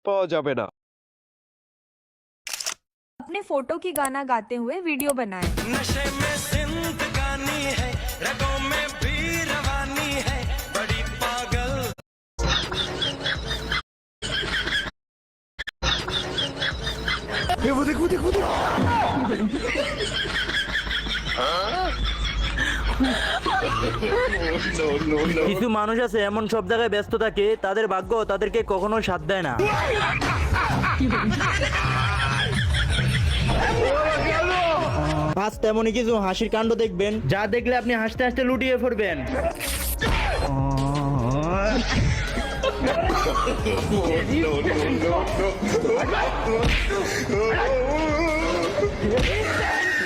পাওয়া যাবে না। अपने फोटो की गाना गाते हुए वीडियो बनाएं। नशे में जिंदगानी है, रगों में भी रवानी है, बड़ी पागल। वो देख वो देख वो देख। কিছু মানুষ আছে এমন সব জায়গায় ব্যস্ত থাকে, তাদের ভাগ্য তাদেরকে কখনো সাথ দেয় না। আজ তেমনই কিছু হাসির কাণ্ড দেখবেন, যা দেখলে আপনি হাসতে হাসতে লুটিয়ে পড়বেন।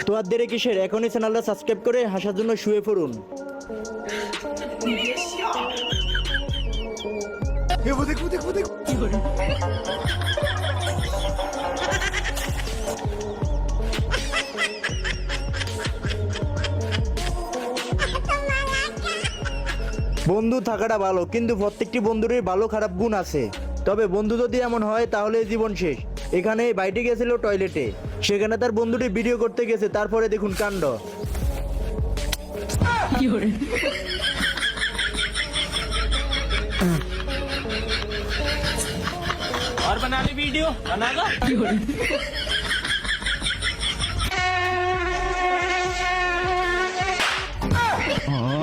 তো আর দেরি কিসের, এখনই চ্যানেলটা সাবস্ক্রাইব করে হাসার জন্য শুয়ে পড়ুন। वो देख वो देख वो देख। বন্ধু থাকাটা ভালো, কিন্তু প্রত্যেকটি বন্ধুরই ভালো খারাপ গুণ আছে। তবে বন্ধু যদি এমন হয় তাহলে জীবন শেষ। এখানে বাইরে গেছিল টয়লেটে, সেখানে তার বন্ধুটি ভিডিও করতে গেছে, তারপরে দেখুন কাণ্ড। और बना ली वीडियो, बनागा?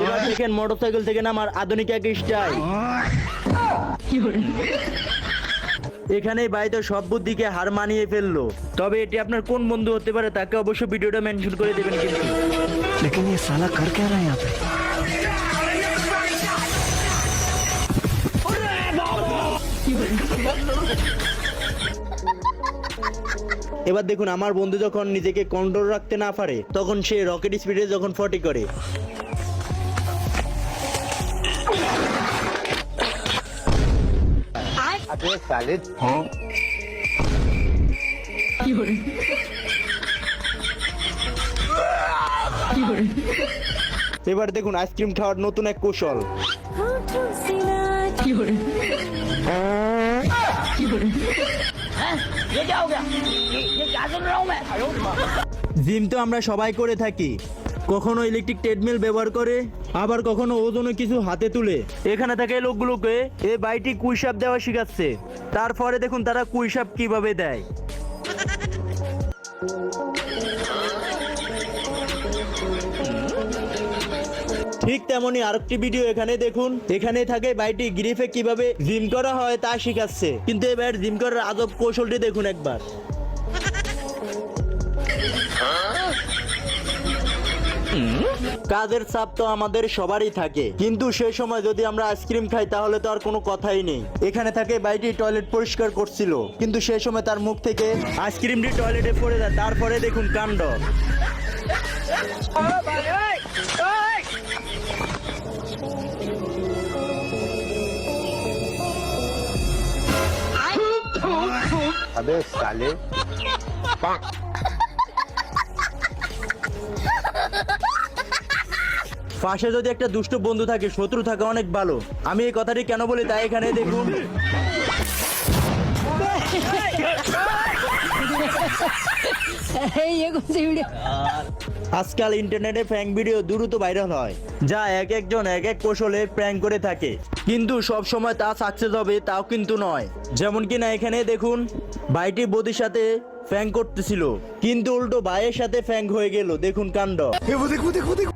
এবার দেখেন মোটরসাইকেল থেকে নামার আধুনিক এক স্টাইল। এখানে ভাই তো সব বুদ্ধিকে হার মানিয়ে ফেললো। তবে এটি আপনার কোন বন্ধু হতে পারে তাকে অবশ্যই ভিডিওটা মেনশন করে দেবেন কিন্তু। लेकिन ये साला कर क्या रहा है यहाँ पे? এবার দেখুন আমার বন্ধু যখন নিজেকে কন্ট্রোল রাখতে না পারে, তখন সে রকেট স্পিডে যখন 40 করে। এবার দেখুন আইসক্রিম খাওয়ার নতুন এক কৌশল। জিম তো আমরা সবাই করে থাকি, কখনো ইলেকট্রিক ট্রেডমিল ব্যবহার করে, আবার কখনো ওজনে কিছু হাতে তুলে। এখানে থাকে এই লোকগুলোকে এই বাইটি কুইসাপ দেওয়া শিখাচ্ছে। তারপরে দেখুন তারা কুইসাপ কিভাবে দেয়। ঠিক তেমনি আরেকটি ভিডিও এখানে দেখুন। এখানে থাকে বাইটি গ্রিফে কিভাবে জিম করা হয় তা শিখাচ্ছে, কিন্তু এবার জিম করার আজব কৌশলটি দেখুন একবার। কাজের চাপ তো আমাদের সবারই থাকে, কিন্তু সেই সময় যদি আমরা আইসক্রিম খাই তাহলে তো আর কোনো কথাই নেই। এখানে থাকে বাইটি টয়লেট পরিষ্কার করছিল, কিন্তু সেই সময় তার মুখ থেকে আইসক্রিমটি টয়লেটে পড়ে যায়। তারপরে দেখুন কাণ্ড। अबे साले। পাশে যদি একটা দুষ্ট বন্ধু থাকে, শত্রু থাকা অনেক ভালো। আমি এই কথাটি কেন বলি তাই এখানে দেখুন। আজকাল ইন্টারনেটে প্র্যাঙ্ক ভিডিও দ্রুত ভাইরাল হয়, যা এক একজন এক এক কৌশলে প্র্যাঙ্ক করে থাকে, কিন্তু সব সময় তা সাকসেস হবে তাও কিন্তু নয়। যেমন কিনা এখানে দেখুন ভাইটি বদির সাথে প্র্যাঙ্ক করতেছিল, কিন্তু উল্টো ভাইয়ের সাথে প্র্যাঙ্ক হয়ে গেল। দেখুন কাণ্ড। वो देख वो देख वो देख।